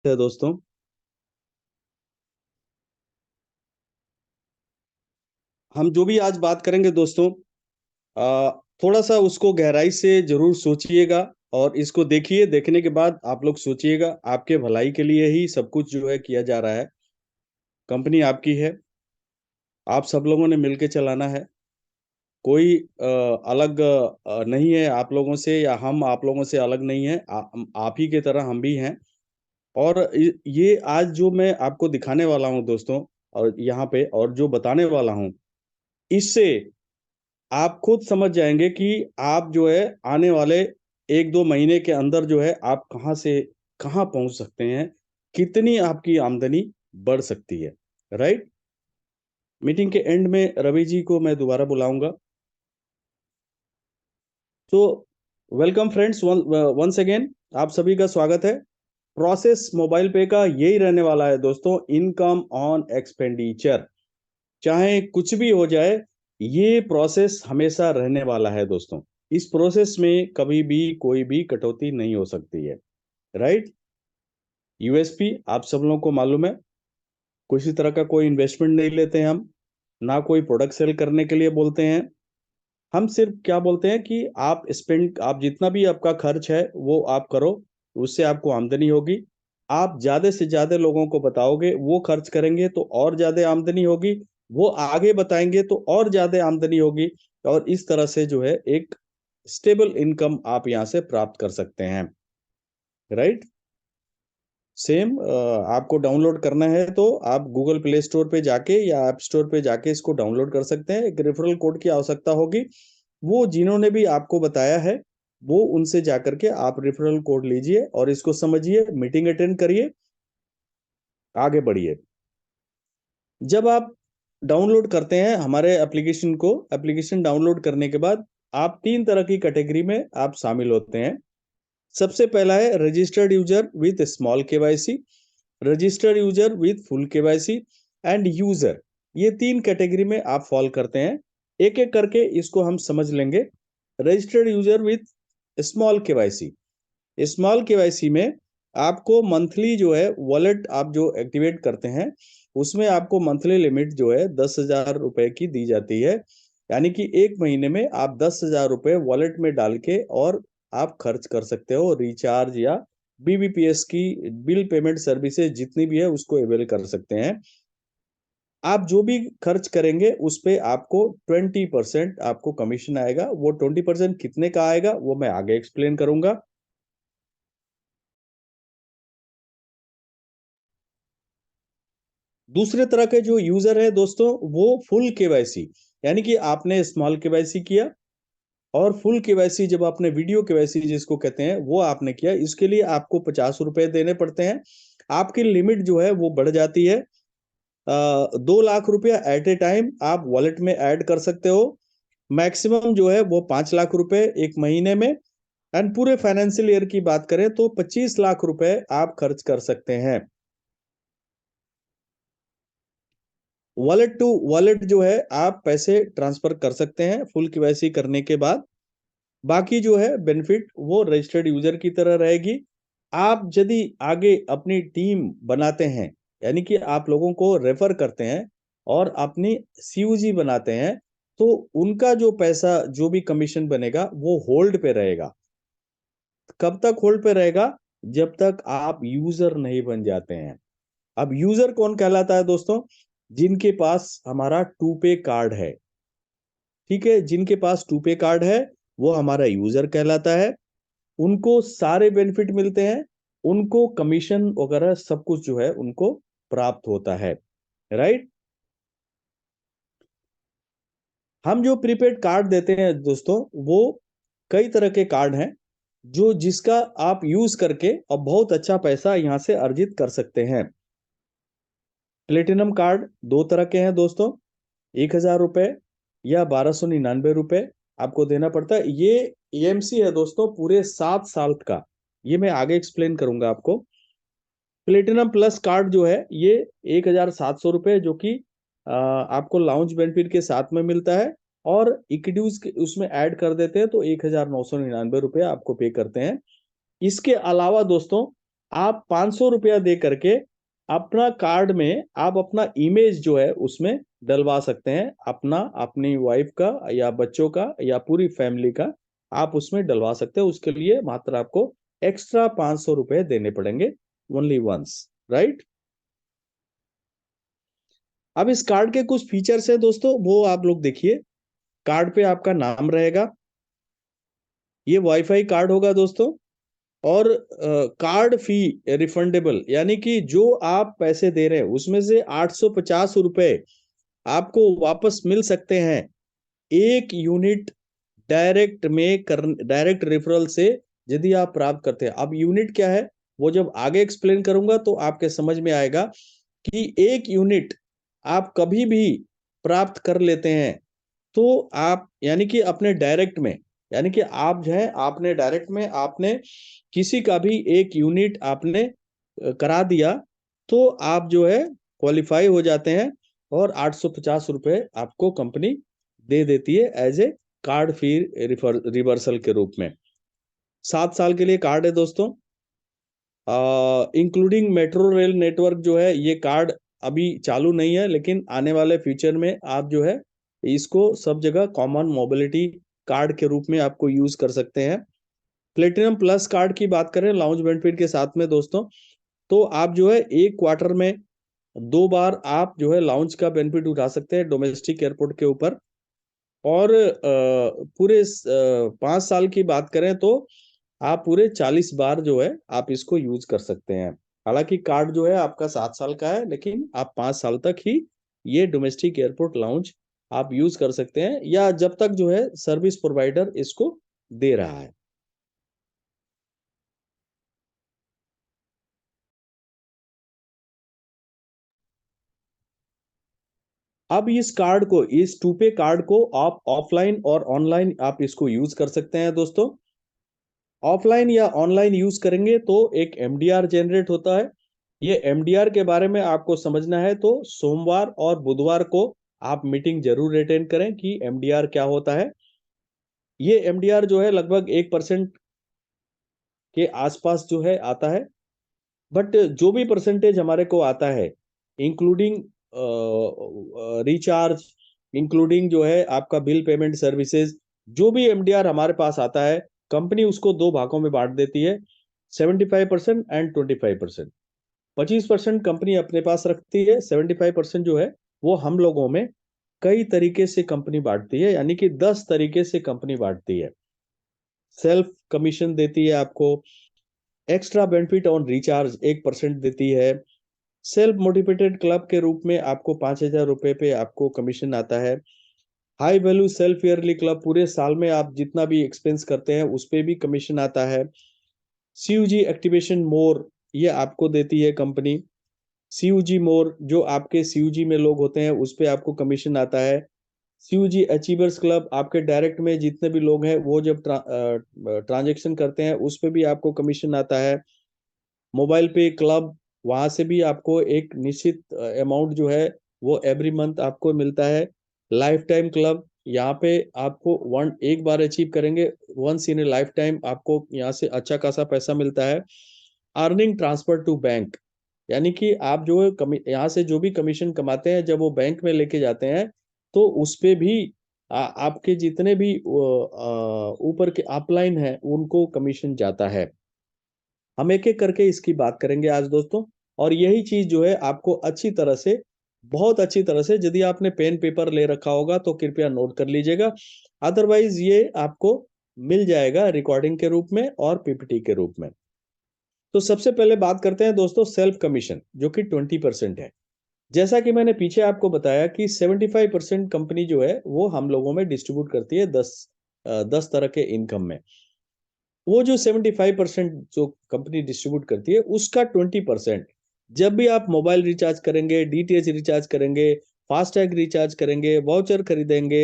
है दोस्तों। हम जो भी आज बात करेंगे दोस्तों, थोड़ा सा उसको गहराई से जरूर सोचिएगा और इसको देखिए। देखने के बाद आप लोग सोचिएगा, आपके भलाई के लिए ही सब कुछ जो है किया जा रहा है। कंपनी आपकी है, आप सब लोगों ने मिलके चलाना है। कोई अलग नहीं है आप लोगों से, या हम आप लोगों से अलग नहीं है। आप ही के तरह हम भी हैं। और ये आज जो मैं आपको दिखाने वाला हूँ दोस्तों, और यहाँ पे और जो बताने वाला हूँ, इससे आप खुद समझ जाएंगे कि आप जो है आने वाले 1-2 महीने के अंदर जो है आप कहाँ से कहाँ पहुंच सकते हैं, कितनी आपकी आमदनी बढ़ सकती है। राइट। मीटिंग के एंड में रवि जी को मैं दोबारा बुलाऊंगा। तो वेलकम फ्रेंड्स, वंस अगेन आप सभी का स्वागत है। प्रोसेस मोबाइल पे का यही रहने वाला है दोस्तों, इनकम ऑन एक्सपेंडिचर। चाहे कुछ भी हो जाए, ये प्रोसेस हमेशा रहने वाला है दोस्तों। इस प्रोसेस में कभी भी कोई भी कटौती नहीं हो सकती है। राइट। यूएसपी आप सब लोगों को मालूम है। किसी तरह का कोई इन्वेस्टमेंट नहीं लेते हैं हम, ना कोई प्रोडक्ट सेल करने के लिए बोलते हैं। हम सिर्फ क्या बोलते हैं कि आप जितना भी आपका खर्च है वो आप करो, उससे आपको आमदनी होगी। आप ज्यादा से ज्यादा लोगों को बताओगे, वो खर्च करेंगे तो और ज्यादा आमदनी होगी। वो आगे बताएंगे तो और ज्यादा आमदनी होगी। और इस तरह से जो है एक स्टेबल इनकम आप यहाँ से प्राप्त कर सकते हैं। राइट। सेम आपको डाउनलोड करना है तो आप गूगल प्ले स्टोर पे जाके या ऐप स्टोर पे जाके इसको डाउनलोड कर सकते हैं। एक रेफरल कोड की आवश्यकता होगी, वो जिन्होंने भी आपको बताया है वो उनसे जाकर के आप रेफरल कोड लीजिए और इसको समझिए, मीटिंग अटेंड करिए, आगे बढ़िए। जब आप डाउनलोड करते हैं हमारे एप्लीकेशन को, एप्लीकेशन डाउनलोड करने के बाद आप 3 तरह की कैटेगरी में आप शामिल होते हैं। सबसे पहला है registered user with small KYC, registered user with full KYC and user. ये 3 कैटेगरी में आप फॉल करते हैं। एक एक करके इसको हम समझ लेंगे। Registered user with small KYC, small KYC में आपको मंथली जो है वॉलेट आप जो एक्टिवेट करते हैं, उसमें आपको मंथली लिमिट जो है 10,000 रुपए की दी जाती है। यानी कि 1 महीने में आप 10,000 रुपए वॉलेट में डाल के और आप खर्च कर सकते हो। रिचार्ज या बीबीपीएस की बिल पेमेंट सर्विसेज जितनी भी है उसको अवेल कर सकते हैं। आप जो भी खर्च करेंगे उस पे आपको 20% आपको कमीशन आएगा। वो 20% कितने का आएगा वो मैं आगे एक्सप्लेन करूंगा। दूसरे तरह के जो यूजर है दोस्तों, वो फुल केवाईसी, यानी कि आपने स्मॉल केवाईसी किया और फुल केवाईसी जब आपने वीडियो केवाईसी जिसको कहते हैं वो आपने किया, इसके लिए आपको 50 रुपए देने पड़ते हैं। आपकी लिमिट जो है वो बढ़ जाती है। 2 लाख रुपया एट ए टाइम आप वॉलेट में ऐड कर सकते हो। मैक्सिमम जो है वो 5 लाख रुपए 1 महीने में। एंड पूरे फाइनेंशियल ईयर की बात करें तो 25 लाख रुपए आप खर्च कर सकते हैं। वॉलेट टू वॉलेट जो है आप पैसे ट्रांसफर कर सकते हैं फुल केवाईसी करने के बाद। बाकी जो है बेनिफिट वो रजिस्टर्ड यूजर की तरह रहेगी। आप यदि आगे अपनी टीम बनाते हैं, यानी कि आप लोगों को रेफर करते हैं और अपनी सीयूजी बनाते हैं, तो उनका जो पैसा जो भी कमीशन बनेगा वो होल्ड पे रहेगा। कब तक होल्ड पे रहेगा? जब तक आप यूजर नहीं बन जाते हैं। अब यूजर कौन कहलाता है दोस्तों? जिनके पास हमारा टू पे कार्ड है। ठीक है, जिनके पास टू पे कार्ड है वो हमारा यूजर कहलाता है। उनको सारे बेनिफिट मिलते हैं, उनको कमीशन वगैरह सब कुछ जो है उनको प्राप्त होता है। राइट। हम जो प्रीपेड कार्ड देते हैं दोस्तों, वो कई तरह के कार्ड हैं जो जिसका आप यूज करके और बहुत अच्छा पैसा यहां से अर्जित कर सकते हैं। प्लेटिनम कार्ड 2 तरह के हैं दोस्तों। 1,000 रुपए या 1,299 रुपए आपको देना पड़ता है। ये एएमसी है दोस्तों, पूरे 7 साल का। ये मैं आगे एक्सप्लेन करूंगा आपको। प्लेटिनम प्लस कार्ड जो है ये 1,700 रुपए, जो कि आपको लाउंज बेनिफिट के साथ में मिलता है। और इक्विटीज उसमें ऐड कर देते हैं तो 1,999 रुपये आपको पे करते हैं। इसके अलावा दोस्तों आप 500 रुपया दे करके अपना कार्ड में आप अपना इमेज जो है उसमें डलवा सकते हैं, अपना, अपनी वाइफ का या बच्चों का या पूरी फैमिली का आप उसमें डलवा सकते हैं। उसके लिए मात्र आपको एक्स्ट्रा 500 रुपए देने पड़ेंगे, ओनली वंस, राइट। अब इस कार्ड के कुछ फीचर्स है दोस्तों, वो आप लोग देखिए। कार्ड पे आपका नाम रहेगा, ये वाईफाई कार्ड होगा दोस्तों, और कार्ड फी रिफंडेबल, यानी कि जो आप पैसे दे रहे हैं उसमें से 850 रुपए आपको वापस मिल सकते हैं, 1 यूनिट डायरेक्ट रेफरल से यदि आप प्राप्त करते हैं। अब यूनिट क्या है वो जब आगे एक्सप्लेन करूंगा तो आपके समझ में आएगा कि 1 यूनिट आप कभी भी प्राप्त कर लेते हैं तो आप, यानी कि अपने डायरेक्ट में, यानी कि आप जो है आपने डायरेक्ट में आपने किसी का भी 1 यूनिट आपने करा दिया तो आप जो है क्वालिफाई हो जाते हैं, और 850 रुपए आपको कंपनी दे देती है as a card fee reversal के रूप में। 7 साल के लिए कार्ड है दोस्तों, इंक्लूडिंग मेट्रो रेल नेटवर्क जो है ये कार्ड अभी चालू नहीं है, लेकिन आने वाले फ्यूचर में आप जो है इसको सब जगह कॉमन मोबिलिटी कार्ड के रूप में आपको यूज कर सकते हैं। प्लेटिनम प्लस कार्ड की बात करें लाउंज बेनिफिट के साथ में दोस्तों, तो आप जो है 1 क्वार्टर में 2 बार आप जो है लाउंज का बेनिफिट उठा सकते हैं डोमेस्टिक एयरपोर्ट के ऊपर। और पूरे 5 साल की बात करें तो आप पूरे 40 बार जो है आप इसको यूज कर सकते हैं। हालांकि कार्ड जो है आपका 7 साल का है, लेकिन आप 5 साल तक ही ये डोमेस्टिक एयरपोर्ट लाउंज आप यूज कर सकते हैं, या जब तक जो है सर्विस प्रोवाइडर इसको दे रहा है। अब इस कार्ड को, इस 2 पे कार्ड को आप ऑफलाइन और ऑनलाइन आप इसको यूज कर सकते हैं दोस्तों। ऑफलाइन या ऑनलाइन यूज करेंगे तो एक एमडीआर जनरेट होता है। ये एमडीआर के बारे में आपको समझना है तो सोमवार और बुधवार को आप मीटिंग जरूर अटेंड करें कि एमडीआर क्या होता है। ये एमडीआर जो है लगभग 1% के आसपास जो है आता है, बट जो भी परसेंटेज हमारे को आता है, इंक्लूडिंग रिचार्ज, इंक्लूडिंग जो है आपका बिल पेमेंट सर्विसेज, जो भी एमडीआर हमारे पास आता है कंपनी उसको 2 भागों में बांट देती है, 75% एंड 25%। 25% कंपनी अपने पास रखती है, 75% जो है वो हम लोगों में कई तरीके से कंपनी बांटती है, यानी कि 10 तरीके से कंपनी बांटती है। सेल्फ कमीशन देती है आपको, एक्स्ट्रा बेनिफिट ऑन रिचार्ज 1% देती है, सेल्फ मोटिवेटेड क्लब के रूप में आपको 5,000 रुपए पे आपको कमीशन आता है, high value self yearly club पूरे साल में आप जितना भी एक्सपेंस करते हैं उस पे भी कमीशन आता है, सीयूजी एक्टिवेशन मोर ये आपको देती है कंपनी, सीयूजी मोर जो आपके सीयूजी में लोग होते हैं उस पे आपको कमीशन आता है, सीयूजी अचीवर्स क्लब आपके डायरेक्ट में जितने भी लोग हैं वो जब ट्रांजेक्शन करते हैं उस पे भी आपको कमीशन आता है, मोबाइल पे क्लब वहां से भी आपको एक निश्चित अमाउंट जो है वो एवरी मंथ आपको मिलता है, लाइफ टाइम क्लब यहाँ पे आपको एक बार अचीव करेंगे, once in a lifetime आपको यहाँ से अच्छा खासा पैसा मिलता है, अर्निंग ट्रांसफर टू बैंक, यानी कि आप जो है यहाँ से जो भी कमीशन कमाते हैं जब वो बैंक में लेके जाते हैं तो उस पे भी आपके जितने भी ऊपर के अपलाइन है उनको कमीशन जाता है। हम एक एक करके इसकी बात करेंगे आज दोस्तों, और यही चीज जो है आपको अच्छी तरह से, बहुत अच्छी तरह से, यदि आपने पेन पेपर ले रखा होगा तो कृपया नोट कर लीजिएगा, अदरवाइज ये आपको मिल जाएगा रिकॉर्डिंग के रूप में और पीपीटी के रूप में। तो सबसे पहले बात करते हैं दोस्तों सेल्फ कमीशन, जो कि 20% है। जैसा कि मैंने पीछे आपको बताया कि 75% कंपनी जो है वो हम लोगों में डिस्ट्रीब्यूट करती है 10 तरह के इनकम में। वो जो 75% जो कंपनी डिस्ट्रीब्यूट करती है उसका 20% जब भी आप मोबाइल रिचार्ज करेंगे, डीटीएच रिचार्ज करेंगे, फास्टैग रिचार्ज करेंगे, वाउचर खरीदेंगे,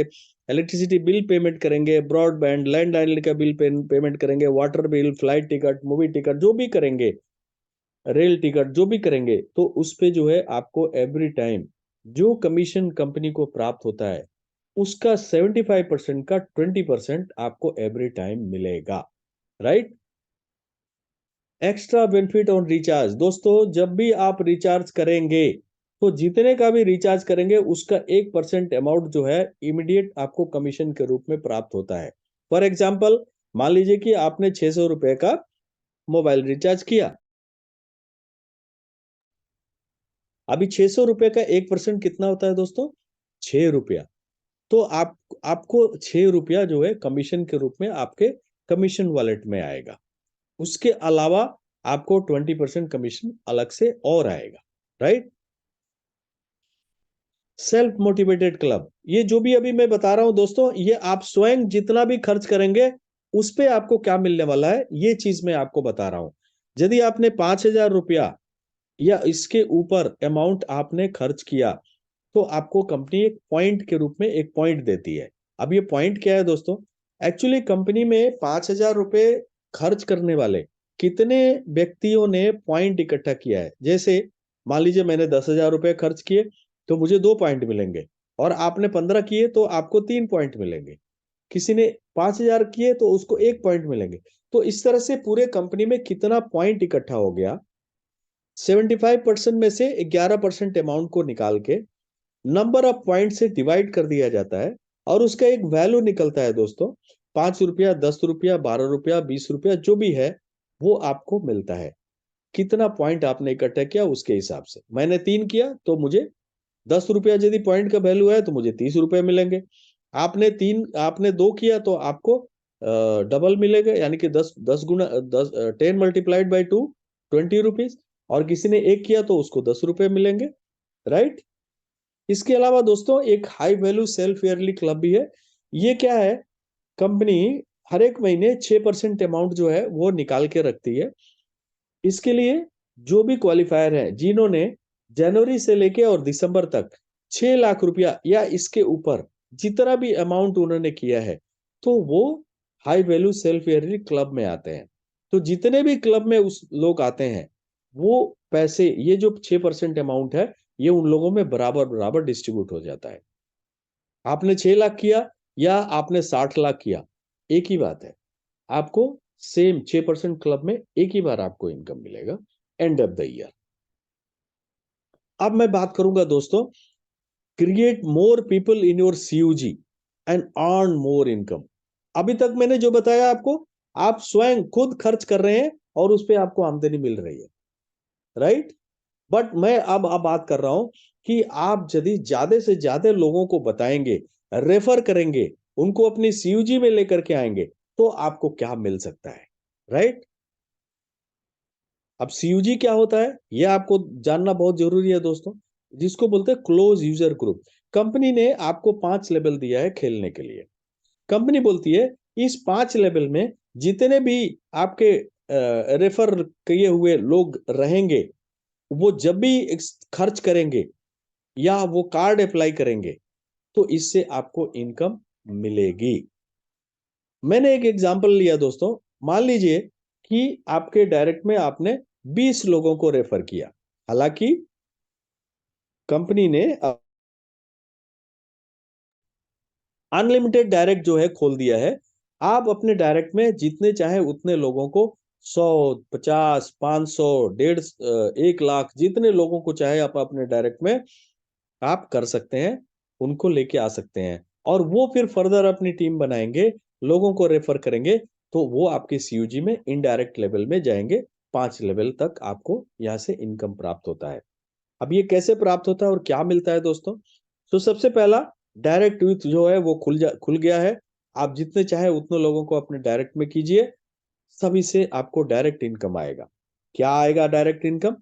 इलेक्ट्रिसिटी बिल पेमेंट करेंगे, ब्रॉडबैंड लैंडलाइन का बिल पेमेंट करेंगे, water bill, flight ticket, movie ticket जो भी करेंगे, रेल टिकट जो भी करेंगे, तो उस पे जो है आपको एवरी टाइम जो कमीशन कंपनी को प्राप्त होता है उसका 75% का 20% आपको एवरी टाइम मिलेगा, right. Extra benefit on recharge. दोस्तों जब भी आप रिचार्ज करेंगे तो जितने का भी रिचार्ज करेंगे उसका 1% अमाउंट जो है इमीडिएट आपको कमीशन के रूप में प्राप्त होता है। फॉर एग्जाम्पल मान लीजिए कि आपने 600 रुपए का मोबाइल रिचार्ज किया। अभी 600 रुपए का 1% कितना होता है दोस्तों? 6 रुपया। तो आपको 6 रुपया जो है कमीशन के रूप में आपके कमीशन वॉलेट में आएगा। उसके अलावा आपको 20% कमीशन अलग से और आएगा। राइट। सेल्फ मोटिवेटेड क्लब, ये जो भी अभी मैं बता रहा हूं दोस्तों, ये आप स्वयं जितना भी खर्च करेंगे उस पे आपको क्या मिलने वाला है ये चीज मैं आपको बता रहा हूं। यदि आपने 5,000 रुपया या इसके ऊपर अमाउंट आपने खर्च किया तो आपको कंपनी एक पॉइंट के रूप में एक पॉइंट देती है। अब ये पॉइंट क्या है दोस्तों? एक्चुअली कंपनी में 5,000 रुपए खर्च करने वाले कितने व्यक्तियों ने पॉइंट इकट्ठा किया है। जैसे मान लीजिए मैंने 10,000 रुपए खर्च किए तो मुझे 2 पॉइंट मिलेंगे, और आपने 15 किए तो आपको 3 पॉइंट मिलेंगे। किसी ने 5,000 किए तो उसको 1 पॉइंट मिलेंगे। तो इस तरह से पूरे कंपनी में कितना पॉइंट इकट्ठा हो गया, 75% में से 11% अमाउंट को निकाल के नंबर ऑफ पॉइंट से डिवाइड कर दिया जाता है, और उसका एक वैल्यू निकलता है दोस्तों। 5 रुपया, 10 रुपया, 12 रुपया, 20 रुपया जो भी है वो आपको मिलता है। कितना पॉइंट आपने इकट्ठा किया उसके हिसाब से। मैंने 3 किया तो मुझे 10 रुपया यदि पॉइंट का वैल्यू है तो मुझे 30 रुपए मिलेंगे। आपने 2 किया तो आपको डबल मिलेगा, यानी कि 10 मल्टीप्लाइड बाई 2, 20 रुपीज। और किसी ने 1 किया तो उसको 10 रुपए मिलेंगे। राइट। इसके अलावा दोस्तों एक high value self yearly club भी है। ये क्या है? कंपनी हर एक महीने 6% अमाउंट जो है वो निकाल के रखती है। इसके लिए जो भी क्वालिफायर है जिन्होंने जनवरी से लेके और दिसंबर तक 6 लाख रुपया या इसके ऊपर जितना भी अमाउंट उन्होंने किया है तो वो high value self yearly club में आते हैं। तो जितने भी क्लब में उस लोग आते हैं वो पैसे, ये जो 6% अमाउंट है ये उन लोगों में बराबर बराबर डिस्ट्रीब्यूट हो जाता है। आपने 6 लाख किया या आपने 60 लाख किया, एक ही बात है। आपको सेम 6% क्लब में एक ही बार आपको इनकम मिलेगा एंड ऑफ द ईयर। अब मैं बात करूंगा दोस्तों, create more people in your CUG and earn more income. अभी तक मैंने जो बताया आपको, आप स्वयं खुद खर्च कर रहे हैं और उस पर आपको आमदनी मिल रही है। राइट। बट मैं अब बात कर रहा हूं कि आप यदि ज्यादा से ज्यादा लोगों को बताएंगे, रेफर करेंगे, उनको अपनी सीयूजी में लेकर के आएंगे तो आपको क्या मिल सकता है। राइट। अब सीयूजी क्या होता है यह आपको जानना बहुत जरूरी है दोस्तों, जिसको बोलते हैं क्लोज यूजर ग्रुप। कंपनी ने आपको 5 लेवल दिया है खेलने के लिए। कंपनी बोलती है इस 5 लेवल में जितने भी आपके रेफर किए हुए लोग रहेंगे वो जब भी खर्च करेंगे या वो कार्ड अप्लाई करेंगे तो इससे आपको इनकम मिलेगी। मैंने एक एग्जांपल लिया दोस्तों। मान लीजिए कि आपके डायरेक्ट में आपने 20 लोगों को रेफर किया। हालांकि कंपनी ने अनलिमिटेड डायरेक्ट जो है खोल दिया है। आप अपने डायरेक्ट में जितने चाहे उतने लोगों को 100, 50, 500, 1.5 लाख जितने लोगों को चाहे आप अपने डायरेक्ट में आप कर सकते हैं, उनको लेके आ सकते हैं। और वो फिर फर्दर अपनी टीम बनाएंगे, लोगों को रेफर करेंगे, तो वो आपके सीयूजी में इनडायरेक्ट लेवल में जाएंगे। 5 लेवल तक आपको यहाँ से इनकम प्राप्त होता है। अब ये कैसे प्राप्त होता है और क्या मिलता है दोस्तों? तो सबसे पहला, डायरेक्ट विथ जो है वो खुल गया है। आप जितने चाहे उतने लोगों को अपने डायरेक्ट में कीजिए, सभी से आपको डायरेक्ट इनकम आएगा। क्या आएगा डायरेक्ट इनकम?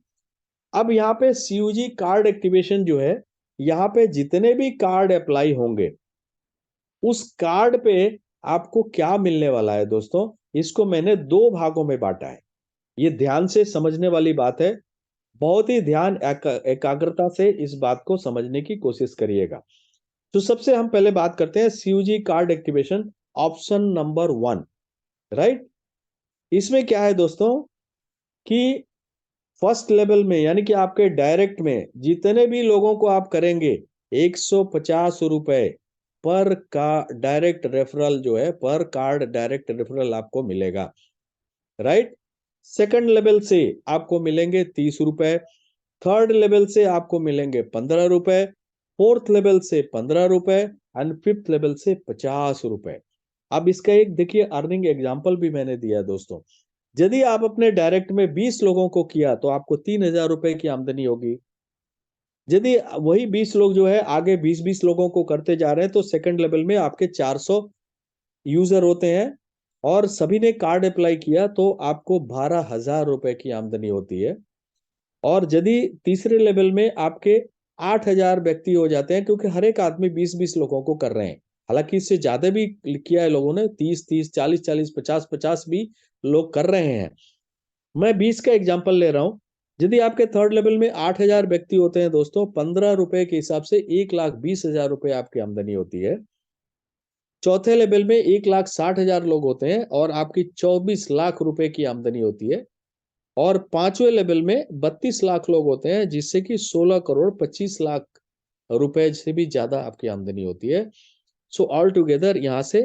अब यहाँ पे सीयूजी कार्ड एक्टिवेशन जो है, यहाँ पे जितने भी कार्ड अप्लाई होंगे उस कार्ड पे आपको क्या मिलने वाला है दोस्तों, इसको मैंने 2 भागों में बांटा है। ये ध्यान से समझने वाली बात है। बहुत ही ध्यान एकाग्रता से इस बात को समझने की कोशिश करिएगा। तो सबसे हम पहले बात करते हैं CUG card activation, option number 1। Right. इसमें क्या है दोस्तों कि फर्स्ट लेवल में यानी कि आपके डायरेक्ट में जितने भी लोगों को आप करेंगे 150 रुपए पर का डायरेक्ट रेफरल जो है, पर कार्ड डायरेक्ट रेफरल आपको मिलेगा। राइट। सेकंड लेवल से आपको मिलेंगे 30 रुपए, थर्ड लेवल से आपको मिलेंगे 15 रुपए, फोर्थ लेवल से 15 रुपए एंड फिफ्थ लेवल से 50 रुपए। अब इसका एक देखिए अर्निंग एग्जांपल भी मैंने दिया है दोस्तों। यदि आप अपने डायरेक्ट में 20 लोगों को किया तो आपको 3000 रुपए की आमदनी होगी। यदि वही 20 लोग जो है आगे 20-20 लोगों को करते जा रहे हैं तो सेकंड लेवल में आपके 400 यूजर होते हैं और सभी ने कार्ड अप्लाई किया तो आपको 12,000 रुपए की आमदनी होती है। और यदि तीसरे लेवल में आपके 8,000 व्यक्ति हो जाते हैं, क्योंकि हर एक आदमी 20-20 लोगों को कर रहे हैं। हालांकि इससे ज्यादा भी किया है लोगों ने, 30-30, 40-40, 50-50 भी लोग कर रहे हैं। मैं 20 का एग्जाम्पल ले रहा हूं। यदि आपके थर्ड लेवल में 8,000 व्यक्ति होते हैं दोस्तों, 15 रुपए के हिसाब से 1,20,000 रुपए आपकी आमदनी होती है। चौथे लेवल में 1,60,000 लोग होते हैं और आपकी 24 लाख रुपए की आमदनी होती है। और पांचवें लेवल में 32 लाख लोग होते हैं, जिससे कि 16 करोड़ 25 लाख रुपए से भी ज्यादा आपकी आमदनी होती है। सो ऑल टुगेदर यहाँ से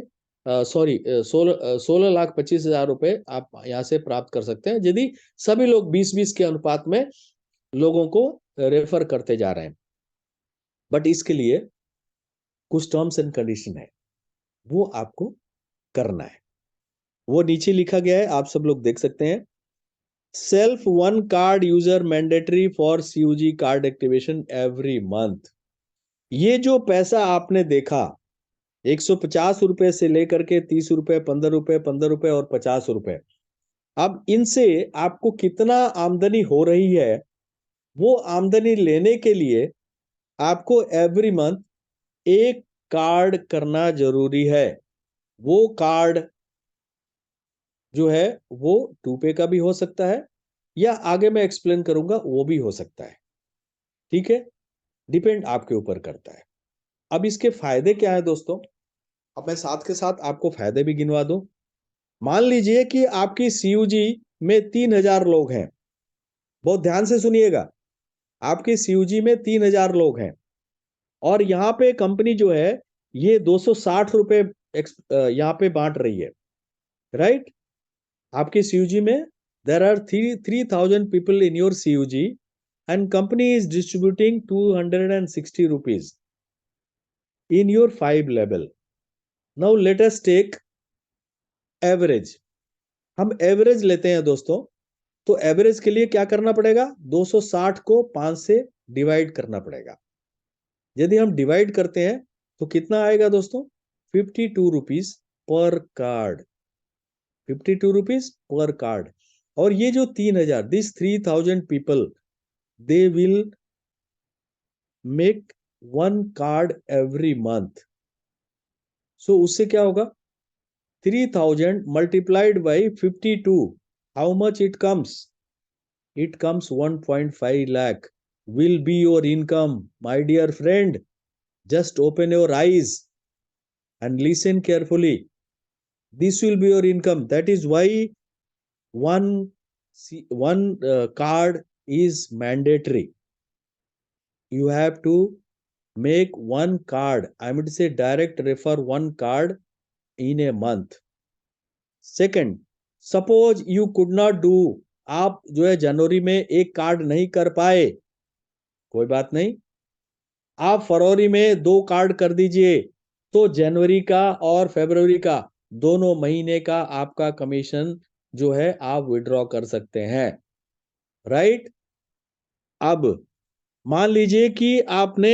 16,25,000 रुपए आप यहाँ से प्राप्त कर सकते हैं, यदि सभी लोग 20-20 के अनुपात में लोगों को रेफर करते जा रहे हैं। बट इसके लिए कुछ टर्म्स एंड कंडीशन है, वो आपको करना है। वो नीचे लिखा गया है, आप सब लोग देख सकते हैं। Self one card user mandatory for CUG card activation every month. ये जो पैसा आपने देखा 150 रुपए से लेकर के 30 रुपए, 15 रुपए, 15 रुपए और 50 रुपए, अब इनसे आपको कितना आमदनी हो रही है, वो आमदनी लेने के लिए आपको एवरी मंथ एक कार्ड करना जरूरी है। वो कार्ड जो है वो 2 पे का भी हो सकता है या आगे मैं एक्सप्लेन करूंगा वो भी हो सकता है। ठीक है, डिपेंड आपके ऊपर करता है। अब इसके फायदे क्या है दोस्तों, अब मैं साथ के साथ आपको फायदे भी गिनवा दूं। मान लीजिए कि आपकी सीयूजी में 3,000 लोग हैं। बहुत ध्यान से सुनिएगा, आपकी सीयूजी में 3,000 लोग हैं और यहाँ पे कंपनी जो है ये 260 रुपए यहाँ पे बांट रही है, राइट। आपकी सीयूजी में there are 3,000 people in your CUG and company is distributing 260 rupees in your 5 level. Now let us take average. हम एवरेज लेते हैं दोस्तों, तो एवरेज के लिए क्या करना पड़ेगा, 260 को 5 से डिवाइड करना पड़ेगा। यदि हम डिवाइड करते हैं तो कितना आएगा दोस्तों, 52 rupees per card, 52 rupees per card. और ये जो 3,000, this 3,000 people, they will make one card every month. So उससे क्या होगा, 3,000 multiplied by 52, how much it comes, it comes 1.5 lakh will be your income, my dear friend. Just open your eyes and listen carefully. This will be your income. That is why one card is mandatory. You have to make one card, I mean to say direct refer one card in a month. Second, suppose you could not do, आप जो है जनवरी में एक card नहीं कर पाए, कोई बात नहीं, आप फरवरी में 2 कार्ड कर दीजिए, तो जनवरी का और फरवरी का दोनों महीने का आपका कमीशन जो है आप विड्रॉ कर सकते हैं, राइट। अब मान लीजिए कि आपने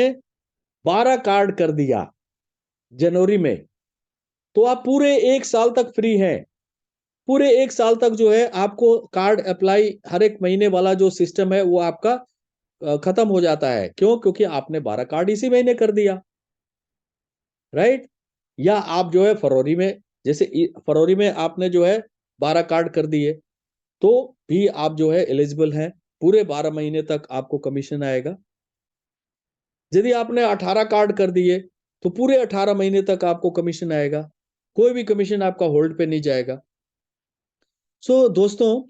12 कार्ड कर दिया जनवरी में, तो आप पूरे 1 साल तक फ्री हैं। पूरे 1 साल तक जो है आपको कार्ड अप्लाई हर एक महीने वाला जो सिस्टम है वो आपका खत्म हो जाता है। क्यों, क्योंकि आपने 12 कार्ड इसी महीने कर दिया, राइट। या आप जो है फरवरी में, जैसे फरवरी में आपने जो है 12 कार्ड कर दिए, तो भी आप जो है एलिजिबल हैं, पूरे 12 महीने तक आपको कमीशन आएगा। यदि आपने 18 कार्ड कर दिए तो पूरे 18 महीने तक आपको कमीशन आएगा, कोई भी कमीशन आपका होल्ड पे नहीं जाएगा। सो दोस्तों,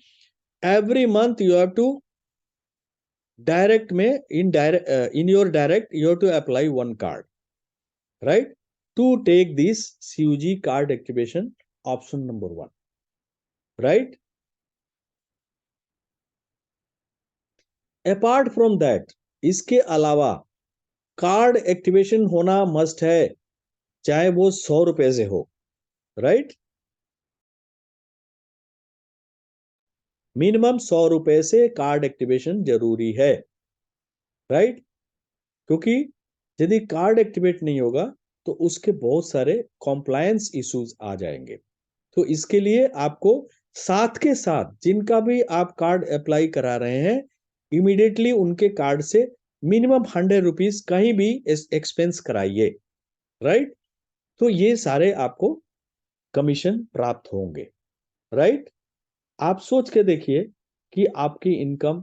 every month you have to direct में in your direct you have to apply one card, right, to take this CUG card activation option number 1, right. Apart from that, इसके अलावा card activation होना must है, चाहे वो 100 रुपए से हो, राइट। मिनिमम 100 रुपए से कार्ड एक्टिवेशन जरूरी है, राइट। क्योंकि यदि कार्ड एक्टिवेट नहीं होगा तो उसके बहुत सारे कॉम्प्लायंस इश्यूज आ जाएंगे। तो इसके लिए आपको साथ के साथ जिनका भी आप कार्ड अप्लाई करा रहे हैं, इमीडिएटली उनके कार्ड से मिनिमम 100 रुपीज कहीं भी एक्सपेंस कराइए, राइट। तो ये सारे आपको कमीशन प्राप्त होंगे, राइट। आप सोच के देखिए कि आपकी इनकम,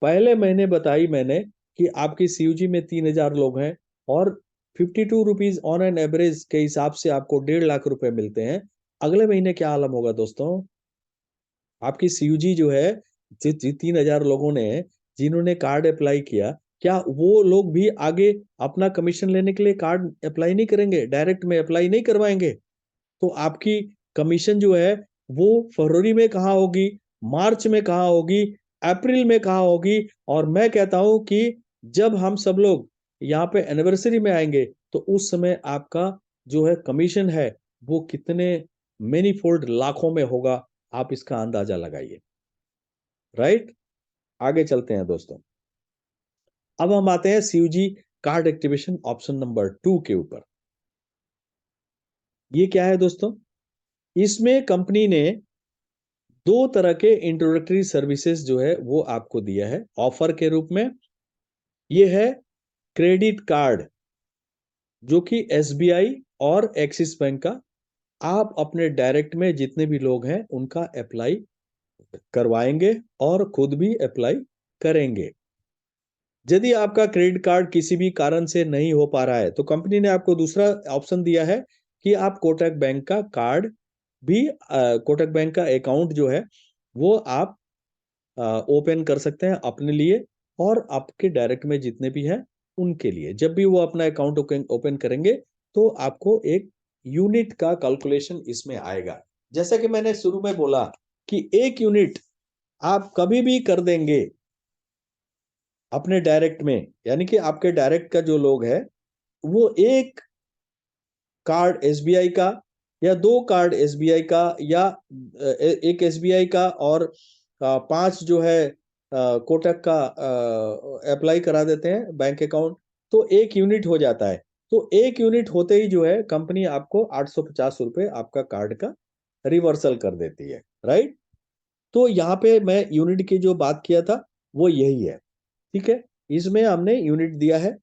पहले महीने बताई मैंने कि आपकी सीयूजी में 3,000 लोग हैं और 52 रुपीज ऑन एन एवरेज के हिसाब से आपको 1.5 लाख रुपए मिलते हैं। अगले महीने क्या आलम होगा दोस्तों? आपकी सीयूजी जो है, 3,000 लोगों ने जिन्होंने कार्ड अप्लाई किया, क्या वो लोग भी आगे अपना कमीशन लेने के लिए कार्ड अप्लाई नहीं करेंगे, डायरेक्ट में अप्लाई नहीं करवाएंगे? तो आपकी कमीशन जो है वो फरवरी में कहाँ होगी, मार्च में कहाँ होगी, अप्रैल में कहाँ होगी? और मैं कहता हूं कि जब हम सब लोग यहाँ पे एनिवर्सरी में आएंगे तो उस समय आपका जो है कमीशन है वो कितने मेनी फोल्ड लाखों में होगा, आप इसका अंदाजा लगाइए, राइट। आगे चलते हैं दोस्तों। अब हम आते हैं CUG card activation option number 2 के ऊपर। ये क्या है दोस्तों? इसमें कंपनी ने दो तरह के इंट्रोडक्टरी सर्विसेज जो है वो आपको दिया है ऑफर के रूप में। ये है क्रेडिट कार्ड, जो कि एसबीआई और एक्सिस बैंक का, आप अपने डायरेक्ट में जितने भी लोग हैं उनका अप्लाई करवाएंगे और खुद भी अप्लाई करेंगे। यदि आपका क्रेडिट कार्ड किसी भी कारण से नहीं हो पा रहा है तो कंपनी ने आपको दूसरा ऑप्शन दिया है कि आप कोटक बैंक का कार्ड भी, कोटक बैंक का अकाउंट जो है वो आप ओपन कर सकते हैं अपने लिए और आपके डायरेक्ट में जितने भी हैं उनके लिए। जब भी वो अपना अकाउंट ओपन करेंगे तो आपको एक यूनिट का कैलकुलेशन इसमें आएगा। जैसा कि मैंने शुरू में बोला कि 1 यूनिट आप कभी भी कर देंगे अपने डायरेक्ट में, यानी कि आपके डायरेक्ट का जो लोग है वो एक कार्ड एसबीआई का या 2 कार्ड एसबीआई का या एक एसबीआई का और 5 जो है कोटक का अप्लाई करा देते हैं बैंक अकाउंट, तो 1 यूनिट हो जाता है। तो 1 यूनिट होते ही जो है कंपनी आपको 850 रुपए आपका कार्ड का रिवर्सल कर देती है, राइट। तो यहाँ पे मैं यूनिट की जो बात किया था वो यही है, ठीक है। इसमें हमने यूनिट दिया है।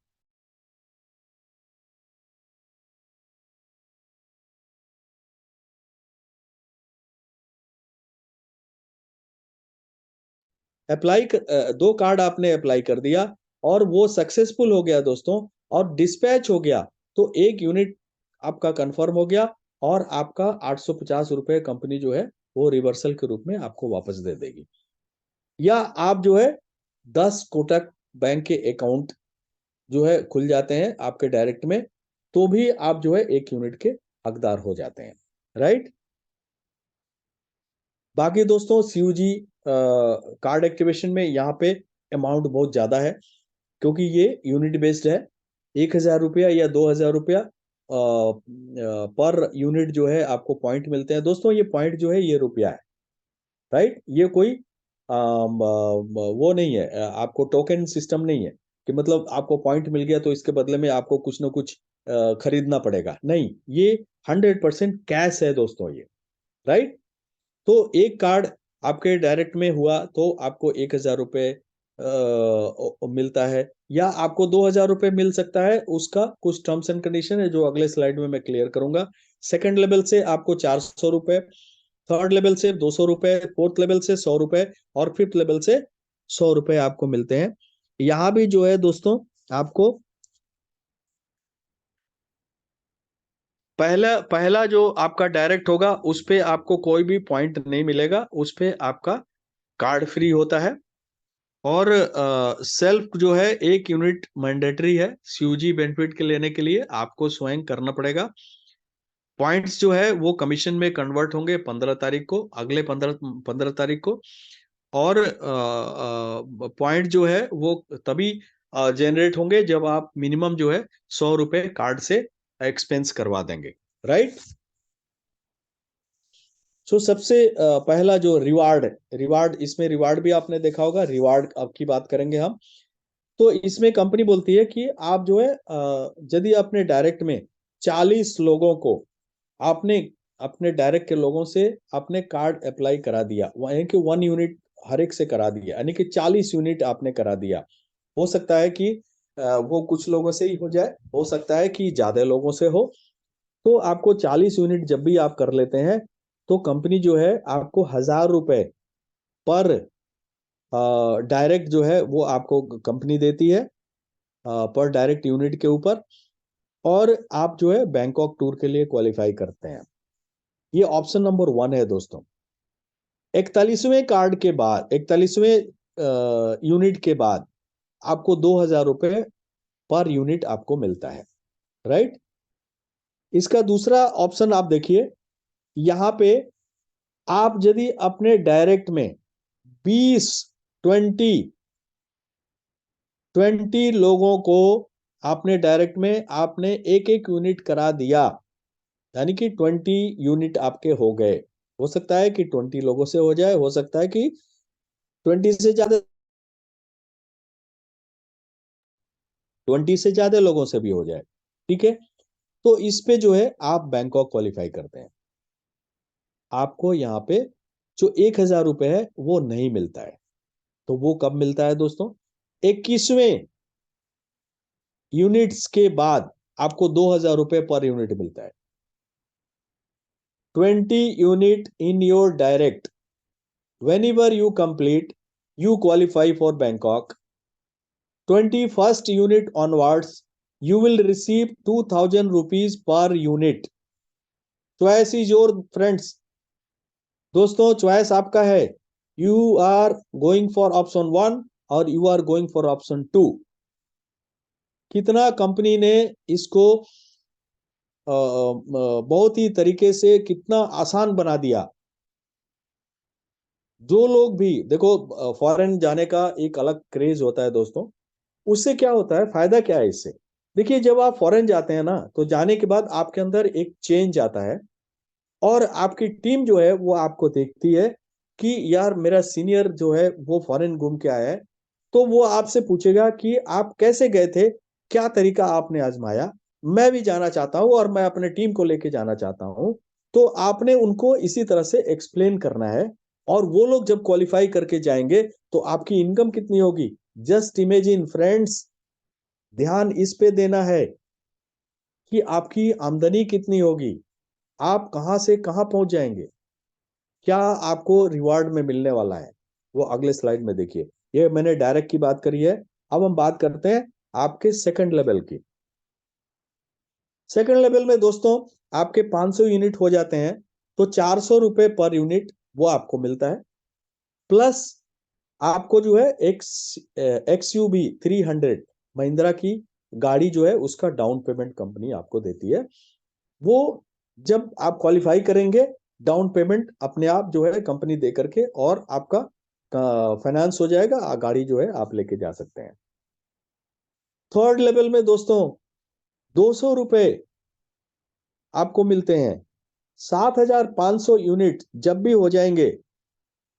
अप्लाई 2 कार्ड आपने अप्लाई कर दिया और वो सक्सेसफुल हो गया दोस्तों और डिस्पैच हो गया, तो 1 यूनिट आपका कंफर्म हो गया और आपका 850 रुपए कंपनी जो है वो रिवर्सल के रूप में आपको वापस दे देगी। या आप जो है 10 कोटक बैंक के अकाउंट जो है खुल जाते हैं आपके डायरेक्ट में, तो भी आप जो है 1 यूनिट के हकदार हो जाते हैं, राइट। बाकी दोस्तों सीयूजी कार्ड एक्टिवेशन में यहाँ पे अमाउंट बहुत ज्यादा है क्योंकि ये यूनिट बेस्ड है। 1,000 रुपया या 2,000 रुपया पर यूनिट जो है आपको पॉइंट मिलते हैं दोस्तों। ये पॉइंट जो है ये रुपया है, राइट। ये कोई वो नहीं है, आपको टोकन सिस्टम नहीं है कि मतलब आपको पॉइंट मिल गया तो इसके बदले में आपको कुछ ना कुछ खरीदना पड़ेगा, नहीं। ये 100% कैश है दोस्तों ये, राइट। तो एक कार्ड आपके डायरेक्ट में हुआ तो आपको 1,000 रुपये मिलता है या आपको 2,000 रुपये मिल सकता है। उसका कुछ टर्म्स एंड कंडीशन है जो अगले स्लाइड में मैं क्लियर करूंगा। सेकंड लेवल से आपको 400 रुपये, थर्ड लेवल से 200 रुपये, फोर्थ लेवल से 100 रुपये और फिफ्थ लेवल से 100 रुपये आपको मिलते हैं। यहाँ भी जो है दोस्तों आपको पहला पहला जो आपका डायरेक्ट होगा उस पे आपको कोई भी पॉइंट नहीं मिलेगा, उस पे आपका कार्ड फ्री होता है। और सेल्फ जो है 1 यूनिट मैंडेटरी है सीयूजी बेनिफिट के लेने के लिए, आपको स्वयं करना पड़ेगा। पॉइंट्स जो है वो कमीशन में कन्वर्ट होंगे 15 तारीख को, अगले 15 तारीख को। और पॉइंट जो है वो तभी जनरेट होंगे जब आप मिनिमम जो है 100 रुपए कार्ड से एक्सपेंस करवा देंगे, राइट। सो सबसे पहला जो रिवार्ड, इसमें रिवार्ड भी आपने देखा होगा, रिवार्ड आपकी बात करेंगे हम। तो इसमें कंपनी बोलती है कि आप जो है यदि अपने डायरेक्ट में 40 लोगों को आपने अपने डायरेक्ट के लोगों से आपने कार्ड अप्लाई करा दिया, यानी कि 1 यूनिट हर एक से करा दिया, यानी कि 40 यूनिट आपने करा दिया। हो सकता है कि वो कुछ लोगों से ही हो जाए, हो सकता है कि ज्यादा लोगों से हो। तो आपको 40 यूनिट जब भी आप कर लेते हैं तो कंपनी जो है आपको 1,000 रुपए पर डायरेक्ट जो है वो आपको कंपनी देती है पर डायरेक्ट यूनिट के ऊपर। और आप जो है बैंकॉक टूर के लिए क्वालिफाई करते हैं। ये ऑप्शन नंबर 1 है दोस्तों। 41वें कार्ड के बाद, 41वें यूनिट के बाद आपको 2,000 रुपए पर यूनिट आपको मिलता है, राइट। इसका दूसरा ऑप्शन आप देखिए, यहां पे आप यदि अपने डायरेक्ट में 20 20 20 लोगों को आपने डायरेक्ट में आपने एक एक यूनिट करा दिया, यानी कि 20 यूनिट आपके हो गए। हो सकता है कि 20 लोगों से हो जाए, हो सकता है कि 20 से ज्यादा लोगों से भी हो जाए, ठीक है। तो इस पे जो है आप बैंकॉक क्वालिफाई करते हैं। आपको यहाँ पे जो 1,000 रुपए है वो नहीं मिलता है। तो वो कब मिलता है दोस्तों? 21वें यूनिट्स के बाद आपको 2,000 रुपए पर यूनिट मिलता है। 20 unit in your direct, whenever you complete, you qualify for Bangkok. 21st unit onwards, you will receive 2,000 rupees per unit. Choice is your friends. दोस्तों चॉइस आपका है। You are going for option 1 और you are going for option 2। कितना company ने इसको बहुत ही तरीके से कितना आसान बना दिया। जो लोग भी देखो, फॉरेन जाने का एक अलग क्रेज होता है दोस्तों। उससे क्या होता है, फायदा क्या है इससे? देखिए, जब आप फॉरेन जाते हैं ना तो जाने के बाद आपके अंदर एक चेंज आता है और आपकी टीम जो है वो आपको देखती है कि यार मेरा सीनियर जो है वो फॉरेन घूम के आया है। तो वो आपसे पूछेगा कि आप कैसे गए थे, क्या तरीका आपने आजमाया, मैं भी जाना चाहता हूं और मैं अपने टीम को लेके जाना चाहता हूं। तो आपने उनको इसी तरह से एक्सप्लेन करना है। और वो लोग जब क्वालिफाई करके जाएंगे तो आपकी इनकम कितनी होगी? जस्ट इमेजिन फ्रेंड्स, ध्यान इस पे देना है कि आपकी आमदनी कितनी होगी, आप कहां से कहां पहुंच जाएंगे, क्या आपको रिवार्ड में मिलने वाला है। वो अगले स्लाइड में देखिए। ये मैंने डायरेक्ट की बात करी है। अब हम बात करते हैं आपके सेकंड लेवल की। सेकंड लेवल में दोस्तों आपके 500 यूनिट हो जाते हैं तो 400 रुपए पर यूनिट वो आपको मिलता है। प्लस आपको जो है XUV 300 महिंद्रा की गाड़ी जो है उसका डाउन पेमेंट कंपनी आपको देती है। वो जब आप क्वालिफाई करेंगे, डाउन पेमेंट अपने आप जो है कंपनी दे करके और आपका फाइनेंस हो जाएगा, गाड़ी जो है आप लेके जा सकते हैं। थर्ड लेवल में दोस्तों 200 रुपए आपको मिलते हैं। 7,500 यूनिट जब भी हो जाएंगे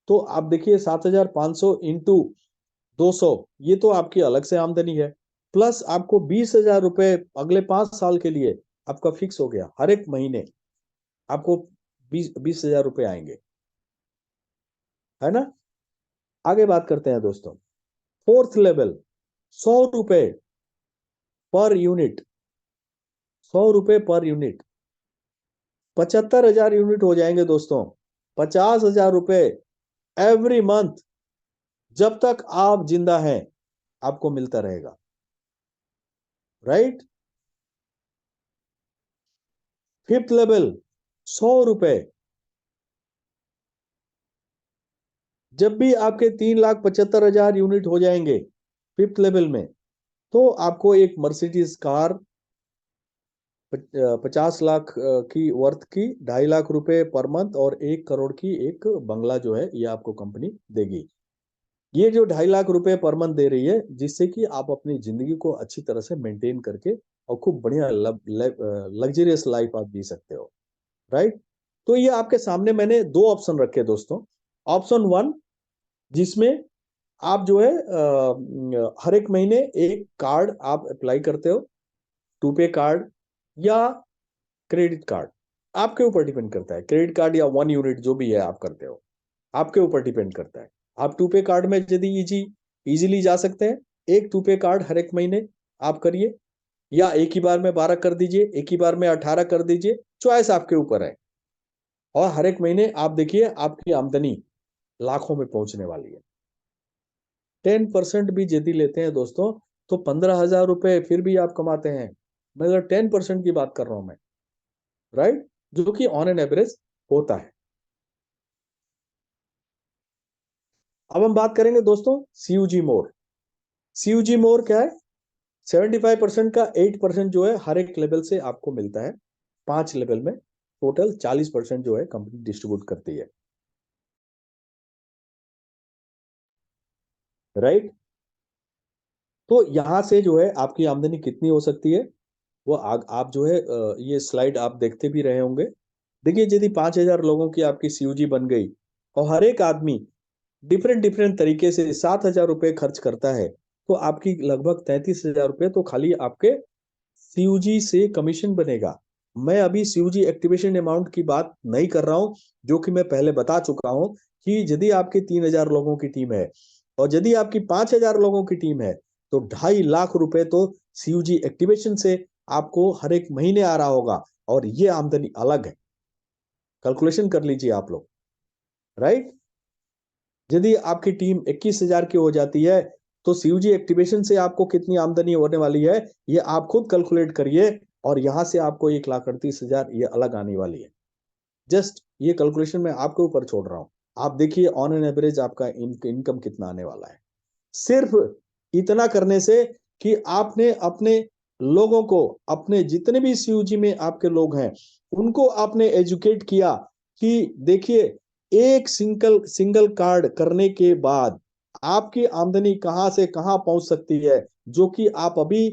तो आप देखिए 7,500 इंटू 200, ये तो आपकी अलग से आमदनी है। प्लस आपको 20,000 रुपए अगले 5 साल के लिए आपका फिक्स हो गया। हर एक महीने आपको 20,000 रुपए आएंगे, है ना। आगे बात करते हैं दोस्तों। फोर्थ लेवल 100 रुपए पर यूनिट, 100 रुपए पर यूनिट, 75,000 यूनिट हो जाएंगे दोस्तों। 50,000 रुपए एवरी मंथ, जब तक आप जिंदा हैं आपको मिलता रहेगा, राइट। फिफ्थ लेवल 100 रुपए, जब भी आपके 3,75,000 यूनिट हो जाएंगे फिफ्थ लेवल में तो आपको एक मर्सिडीज कार 50 लाख की वर्थ की 2.5 लाख रुपए पर मंथ और 1 करोड़ की एक बंगला जो है ये आपको कंपनी देगी। ये जो 2.5 लाख रुपए पर मंथ दे रही है, जिससे कि आप अपनी जिंदगी को अच्छी तरह से मेंटेन करके और खूब बढ़िया लग्जरियस लाइफ आप जी सकते हो, राइट। तो ये आपके सामने मैंने दो ऑप्शन रखे दोस्तों। ऑप्शन वन, जिसमें आप जो है हर एक महीने एक कार्ड आप अप्लाई करते हो, टू पे कार्ड या क्रेडिट कार्ड, आपके ऊपर डिपेंड करता है। क्रेडिट कार्ड या 1 यूनिट जो भी है आप करते हो, आपके ऊपर डिपेंड करता है। आप टू पे कार्ड में यदि इजीली जा सकते हैं, एक टू पे कार्ड हर एक महीने आप करिए, या एक ही बार में 12 कर दीजिए, एक ही बार में 18 कर दीजिए, चॉइस आपके ऊपर है। और हर एक महीने आप देखिए आपकी आमदनी लाखों में पहुंचने वाली है। 10% भी यदि लेते हैं दोस्तों, तो 15,000 रुपए फिर भी आप कमाते हैं। मतलब 10% की बात कर रहा हूं मैं, राइट, जो कि ऑन एन एवरेज होता है। अब हम बात करेंगे दोस्तों सीयूजी मोर। सीयूजी मोर क्या है? 75% का 8% जो है हर एक लेवल से आपको मिलता है, 5 लेवल में टोटल 40% जो है कंपनी डिस्ट्रीब्यूट करती है, राइट। तो यहां से जो है आपकी आमदनी कितनी हो सकती है, वो आप जो है ये स्लाइड आप देखते भी रहे होंगे। देखिए, यदि 5,000 लोगों की आपकी सीयूजी बन गई और हर एक आदमी डिफरेंट डिफरेंट तरीके से 7,000 रुपए खर्च करता है, तो आपकी लगभग 33,000 रुपए तो खाली आपके सीयूजी से कमीशन बनेगा। मैं अभी सीयूजी एक्टिवेशन अमाउंट की बात नहीं कर रहा हूं, जो कि मैं पहले बता चुका हूं कि यदि आपकी 3,000 लोगों की टीम है और यदि आपकी 5,000 लोगों की टीम है, तो 2.5 लाख रुपए तो सीयूजी एक्टिवेशन से आपको हर एक महीने आ रहा होगा, और ये आमदनी अलग है। कैलकुलेशन कर लीजिए आप लोग, राइट। यदि आपकी टीम 21,000 की हो जाती है, तो सीयूजी एक्टिवेशन से आपको कितनी आमदनी होने वाली है, ये आप खुद कैलकुलेट करिए। और यहां से आपको 1,38,000 ये अलग आने वाली है। जस्ट ये कैलकुलेशन मैं आपके ऊपर छोड़ रहा हूं। आप देखिए ऑन एन एवरेज आपका इनकम कितना आने वाला है, सिर्फ इतना करने से कि आपने अपने लोगों को, अपने जितने भी सीयूजी में आपके लोग हैं, उनको आपने एजुकेट किया कि देखिए, एक सिंगल सिंगल कार्ड करने के बाद आपकी आमदनी कहां से कहां पहुंच सकती है, जो कि आप अभी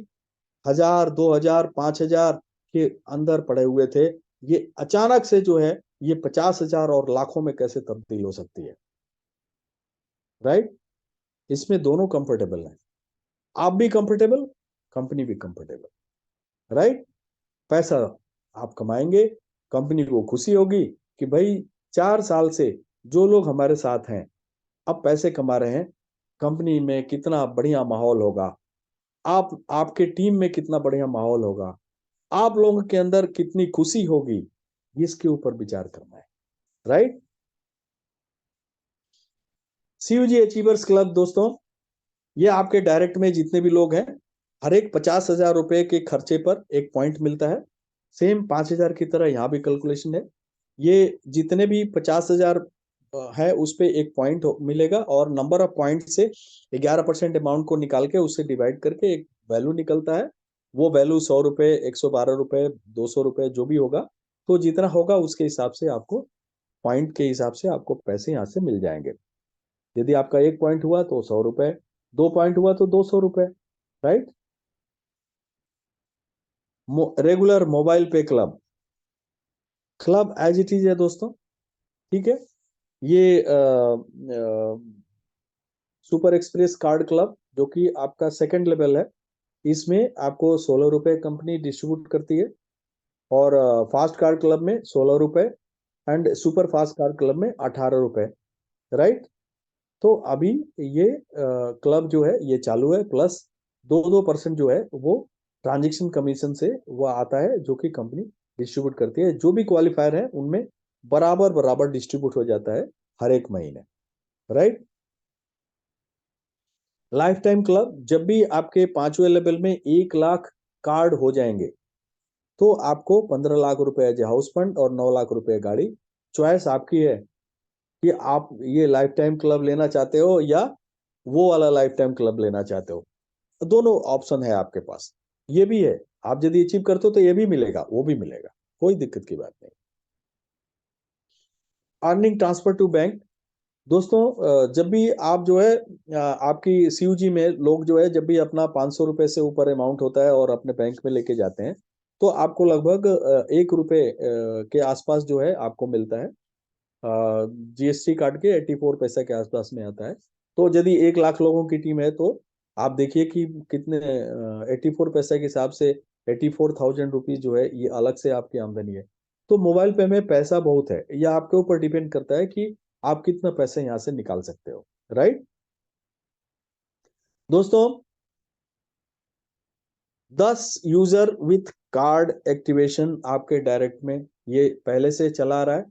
1,000, 2,000, 5,000 के अंदर पड़े हुए थे, ये अचानक से जो है ये 50,000 और लाखों में कैसे तब्दील हो सकती है, राइट। इसमें दोनों कंफर्टेबल हैं, आप भी कंफर्टेबल, कंपनी भी कंफर्टेबल, राइट। पैसा आप कमाएंगे, कंपनी को खुशी होगी कि भाई 4 साल से जो लोग हमारे साथ हैं अब पैसे कमा रहे हैं, कंपनी में कितना बढ़िया माहौल होगा, आप आपके टीम में कितना बढ़िया माहौल होगा, आप लोगों के अंदर कितनी खुशी होगी, इसके ऊपर विचार करना है, राइट। सीयूजी अचीवर्स क्लब दोस्तों, ये आपके डायरेक्ट में जितने भी लोग हैं, हर एक 50,000 रुपए के खर्चे पर एक पॉइंट मिलता है। सेम 5,000 की तरह यहाँ भी कैलकुलेशन है। ये जितने भी 50,000 है उस पे एक पॉइंट मिलेगा, और नंबर ऑफ पॉइंट से 11% अमाउंट को निकाल के उससे डिवाइड करके एक वैल्यू निकलता है। वो वैल्यू 100 रुपए, 112 रुपए, 200 रुपए जो भी होगा, तो जितना होगा उसके हिसाब से आपको, पॉइंट के हिसाब से आपको पैसे यहाँ से मिल जाएंगे। यदि आपका 1 पॉइंट हुआ तो 100 रुपए, 2 पॉइंट हुआ तो 200 रुपए, राइट। रेगुलर मोबाइल पे club, club as it is है दोस्तों, ठीक है। ये सुपर एक्सप्रेस कार्ड क्लब, जो कि आपका सेकंड लेवल है, इसमें आपको 16 रुपए कंपनी डिस्ट्रीब्यूट करती है। और फास्ट कार्ड क्लब में 16 रुपए, and super fast card club में 18 रुपए, राइट। तो अभी ये क्लब जो है ये चालू है, प्लस 2% जो है वो ट्रांजेक्शन कमीशन से वो आता है, जो कि कंपनी डिस्ट्रीब्यूट करती है। जो भी क्वालिफायर है उनमें बराबर बराबर डिस्ट्रीब्यूट हो जाता है हर एक महीने, राइट। लाइफ टाइम क्लब, जब भी आपके 5वें लेवल में 1 लाख कार्ड हो जाएंगे, तो आपको 15 लाख रुपए एज हाउस फंड और 9 लाख रुपए गाड़ी। चॉइस आपकी है कि आप ये लाइफ टाइम क्लब लेना चाहते हो या वो वाला लाइफ टाइम क्लब लेना चाहते हो। दोनों ऑप्शन है आपके पास, ये भी है। आप यदि अचीव करते हो तो ये भी मिलेगा, वो भी मिलेगा, कोई दिक्कत की बात नहीं। अर्निंग ट्रांसफर टू बैंक, दोस्तों जब भी आप जो है आपकी सीयूजी में लोग जो है जब भी अपना 500 रुपए से ऊपर अमाउंट होता है और अपने बैंक में लेके जाते हैं, तो आपको लगभग 1 रुपए के आसपास जो है आपको मिलता है। जीएसटी काट के 84 पैसा के आसपास में आता है। तो यदि 1 लाख लोगों की टीम है तो आप देखिए कि कितने 84 पैसा के हिसाब से 84,000 रुपीज जो है ये अलग से आपकी आमदनी है। तो मोबाइल पे में पैसा बहुत है, यह आपके ऊपर डिपेंड करता है कि आप कितना पैसा यहाँ से निकाल सकते हो। राइट दोस्तों, 10 यूजर विथ कार्ड एक्टिवेशन आपके डायरेक्ट में ये पहले से चला आ रहा है,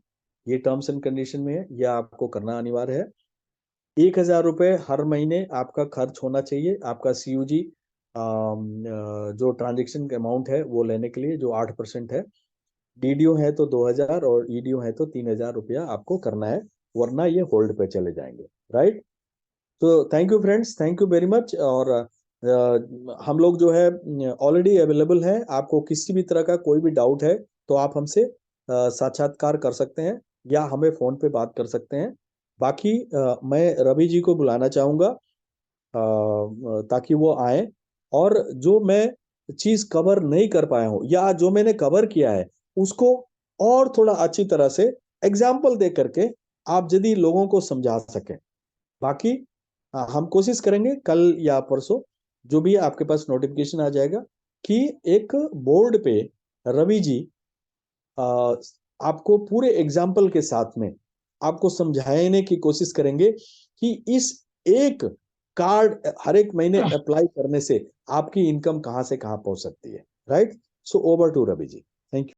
ये टर्म्स एंड कंडीशन में है, यह आपको करना अनिवार्य है। 1,000 रुपए हर महीने आपका खर्च होना चाहिए आपका सीयूजी जो ट्रांजेक्शन का अमाउंट है वो लेने के लिए, जो 8% है। डीडीओ है तो 2,000 और ईडीओ है तो 3,000 रुपया आपको करना है, वरना ये होल्ड पे चले जाएंगे। राइट, तो thank you friends, thank you very much. और हम लोग जो है ऑलरेडी अवेलेबल है, आपको किसी भी तरह का कोई भी डाउट है तो आप हमसे साक्षात्कार कर सकते हैं या हमें फोन पे बात कर सकते हैं। बाकी मैं रवि जी को बुलाना चाहूंगा ताकि वो आए, और जो मैं चीज कवर नहीं कर पाया हूँ या जो मैंने कवर किया है उसको और थोड़ा अच्छी तरह से एग्जाम्पल दे करके आप यदि लोगों को समझा सकें। बाकी हम कोशिश करेंगे कल या परसों जो भी आपके पास नोटिफिकेशन आ जाएगा कि एक बोर्ड पे रवि जी आ, आपको पूरे एग्जाम्पल के साथ में आपको समझाने की कोशिश करेंगे कि इस एक कार्ड हर एक महीने अप्लाई करने से आपकी इनकम कहां से कहां पहुंच सकती है। Right, so over to Ravi ji.